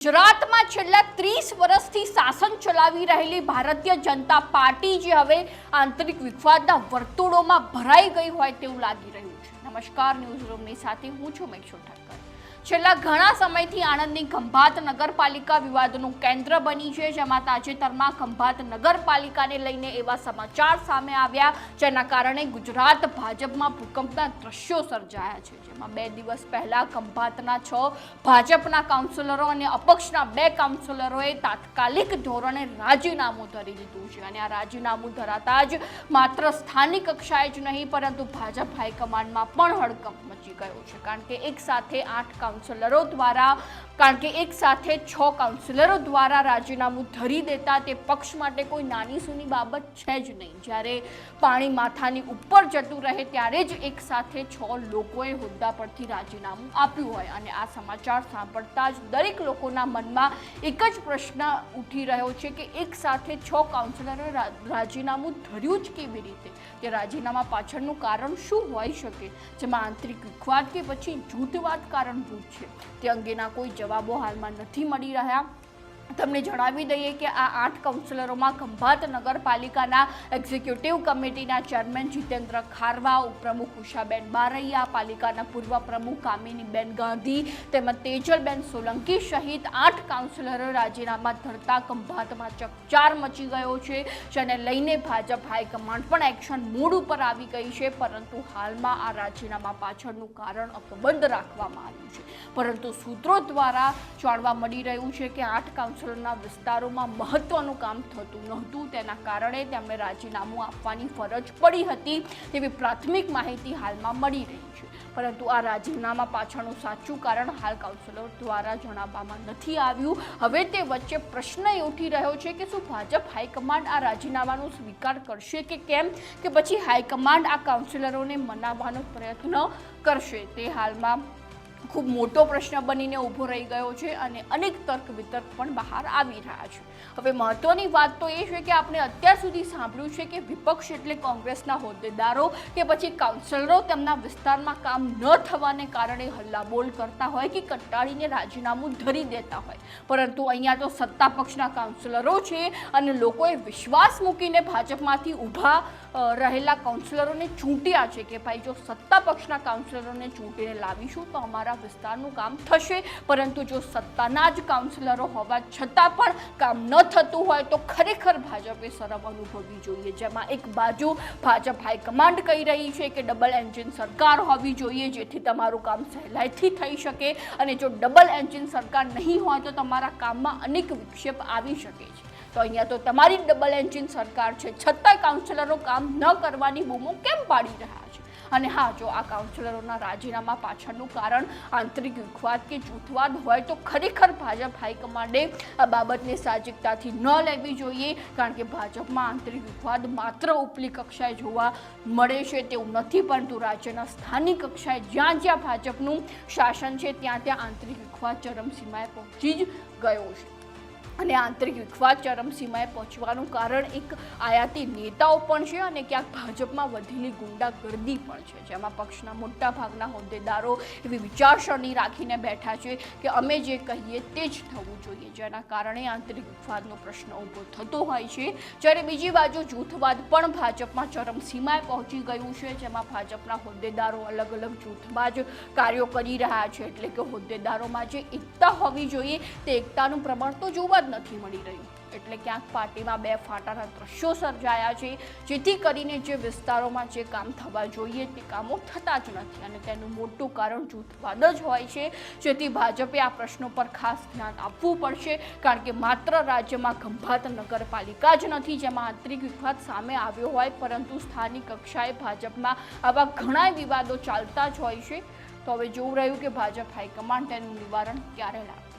ગુજરાતમાં છેલ્લા 30 વર્ષથી શાસન ચલાવી રહેલી ભારતીય જનતા પાર્ટી જે હવે આંતરિક વિવાદના વર્તુળોમાં ભરાઈ ગઈ હોય તેવું લાગી રહ્યું છે। નમસ્કાર, ન્યૂઝ રૂમની સાથે હું છું મેક્ષો ઠક્કર। છેલ્લા ઘણા સમયથી આણંદની ખંભાત નગરપાલિકા વિવાદનું કેન્દ્ર બની છે, જેમાં તાજેતરમાં ખંભાત નગરપાલિકાને લઈને એવા સમાચાર સામે આવ્યા જેના કારણે ગુજરાત ભાજપમાં ભૂકંપના દ્રશ્યો સર્જાયા છે। જેમાં 2 દિવસ પહેલા ખંભાતના 6 ભાજપના કાઉન્સિલરો અને અપક્ષના 2 કાઉન્સિલરોએ તાત્કાલિક ધોરણે રાજીનામું ધરી દીધું છે અને આ રાજીનામું ધરાતા જ માત્ર સ્થાનિક કક્ષાએ જ નહીં પરંતુ ભાજપ હાઈકમાન્ડમાં પણ હડકંપ મચી ગયો છે, કારણ કે એક સાથે 8 કાઉન્સિલરો દ્વારા રાજીનામું ધરી દેતા તે પક્ષ માટે કોઈ નાની સૂની બાબત છે જ નહીં। જ્યારે પાણી માથાની ઉપર જતું રહે ત્યારે જ એક સાથે 6 લોકોએ હોદ્દા પરથી રાજીનામું આપ્યું હોય અને આ સમાચાર સાંભળતા જ દરેક લોકોના મનમાં એક જ પ્રશ્ન ઉઠી રહ્યો છે કે એક સાથે 6 કાઉન્સિલરોએ રાજીનામું ધર્યું જ કેવી રીતે? તે રાજીનામા પાછળનું કારણ શું હોઈ શકે, જેમાં આંતરિક વિખવાદ કે પછી જૂથવાદ કારણભૂત છે? તે અંગેના કોઈ જવાબો હાલમાં નથી મળી રહ્યા। તમને જણાવી દઈએ કે આ 8 કાઉન્સિલરોમાં ખંભાત નગરપાલિકાના એક્ઝિક્યુટિવ કમિટીના ચેરમેન જીતેન્દ્ર ખારવા, ઉપપ્રમુખ ઉષાબેન બારૈયા, પાલિકાના પૂર્વ પ્રમુખ કામિનીબેન ગાંધી તેમજ તેજલબેન સોલંકી સહિત 8 કાઉન્સિલરો રાજીનામા ધરતા ખંભાતમાં ચકચાર મચી ગયો છે, જેને લઈને ભાજપ હાઈકમાન્ડ પણ એક્શન મોડ ઉપર આવી ગઈ છે। પરંતુ હાલમાં આ રાજીનામા પાછળનું કારણ અકબંધ રાખવામાં આવ્યું છે, પરંતુ સૂત્રો દ્વારા જાણવા મળી રહ્યું છે કે 8 કાઉન્સિલરના વિસ્તારોમાં મહત્વનું કામ થતું નહોતું, તેના કારણે તેમને રાજીનામું આપવાની ફરજ પડી હતી તેવી પ્રાથમિક માહિતી હાલમાં મળી રહી છે। પરંતુ આ રાજીનામા પાછળનું સાચું કારણ હાલ કાઉન્સિલર દ્વારા જણાવવામાં નથી આવ્યું। હવે તે વચ્ચે પ્રશ્ન એ ઉઠી રહ્યો છે કે શું ભાજપ હાઈકમાન્ડ આ રાજીનામાનો સ્વીકાર કરશે કે કેમ, કે પછી હાઈકમાન્ડ આ કાઉન્સિલરોને મનાવવાનો પ્રયત્ન કરશે? તે હાલમાં ખૂબ મોટો પ્રશ્ન બનીને ઊભો રહી ગયો છે અને અનેક તર્ક વિતર્ક પણ બહાર આવી રહ્યા છે। હવે મહત્વની વાત તો એ છે કે આપણે અત્યાર સુધી સાંભળ્યું છે કે વિપક્ષ એટલે કોંગ્રેસના હોદ્દેદારો કે પછી કાઉન્સિલરો તેમના વિસ્તારમાં કામ ન થવાને કારણે હલ્લાબોલ કરતા હોય કે કંટાળીને રાજીનામું ધરી દેતા હોય, પરંતુ અહીંયા તો સત્તા પક્ષના કાઉન્સિલરો છે અને લોકોએ વિશ્વાસ મૂકીને ભાજપમાંથી ઊભા રહેલા કાઉન્સિલરોને ચૂંટ્યા છે કે ભાઈ જો સત્તા પક્ષના કાઉન્સિલરોને ચૂંટીને લાવીશું તો અમારા વિસ્તારનું કામ થશે। પરંતુ જો સત્તાના જ કાઉન્સિલરો હોવા છતાં પણ કામ ન થતું હોય તો ખરેખર ભાજપે શરમ અનુભવવી જોઈએ, જેમાં એક બાજુ ભાજપ હાઈકમાન્ડ કહી રહી છે કે ડબલ એન્જિન સરકાર હોવી જોઈએ જેથી તમારું કામ સહેલાઈથી થઈ શકે, અને જો ડબલ એન્જિન સરકાર નહીં હોય તો તમારા કામમાં અનેક વિક્ષેપ આવી શકે છે। તો અહીંયા તો તમારી ડબલ એન્જિન સરકાર છે, છતાંય કાઉન્સિલરો કામ ન કરવાની બૂમો કેમ પાડી રહ્યા છે? અને હા, જો આ કાઉન્સિલરોના રાજીનામા પાછળનું કારણ આંતરિક વિખવાદ કે જૂથવાદ હોય તો ખરેખર ભાજપ હાઈકમાન્ડે આ બાબતને સાહજિકતાથી ન લેવી જોઈએ, કારણ કે ભાજપમાં આંતરિક વિખવાદ માત્ર ઉપલી કક્ષાએ જોવા મળે છે તેવું નથી, પરંતુ રાજ્યના સ્થાનિક કક્ષાએ જ્યાં જ્યાં ભાજપનું શાસન છે ત્યાં ત્યાં આંતરિક વિખવાદ ચરમસીમાએ પહોંચી જ ગયો છે। અને આંતરિક વિખવાદ ચરમસીમાએ પહોંચવાનું કારણ એક આયાતી નેતાઓ પણ છે અને ક્યાંક ભાજપમાં વધેલી ગુંડાગર્દી પણ છે, જેમાં પક્ષના મોટા ભાગના હોદ્દેદારો એવી વિચારસરણી રાખીને બેઠા છે કે અમે જે કહીએ તે જ થવું જોઈએ, જેના કારણે આંતરિક વિખવાદનો પ્રશ્ન ઊભો થતો હોય છે। જ્યારે બીજી બાજુ જૂથવાદ પણ ભાજપમાં ચરમસીમાએ પહોંચી ગયું છે, જેમાં ભાજપના હોદ્દેદારો અલગ અલગ જૂથમાં જ કાર્યો કરી રહ્યા છે, એટલે કે હોદ્દેદારોમાં જે એકતા હોવી જોઈએ તે એકતાનું પ્રમાણ તો જોવા નથી મળી રહ્યું, એટલે ક્યાંક પાર્ટીમાં 2 ફાટાના દ્રશ્યો સર્જાયા છે, જેથી કરીને જે વિસ્તારોમાં જે કામ થવા જોઈએ તે કામો થતા જ નથી અને તેનું મોટું કારણ જૂથવાદ જ હોય છે, જેથી ભાજપે આ પ્રશ્નો પર ખાસ ધ્યાન આપવું પડશે, કારણ કે માત્ર રાજ્યમાં ખંભાત નગરપાલિકા જ નથી જેમાં આંતરિક વિખવાદ સામે આવ્યો હોય, પરંતુ સ્થાનિક કક્ષાએ ભાજપમાં આવા ઘણા વિવાદો ચાલતા જ હોય છે। તો હવે જોવું રહ્યું કે ભાજપ હાઈકમાન્ડ તેનું નિવારણ ક્યારે લાવે।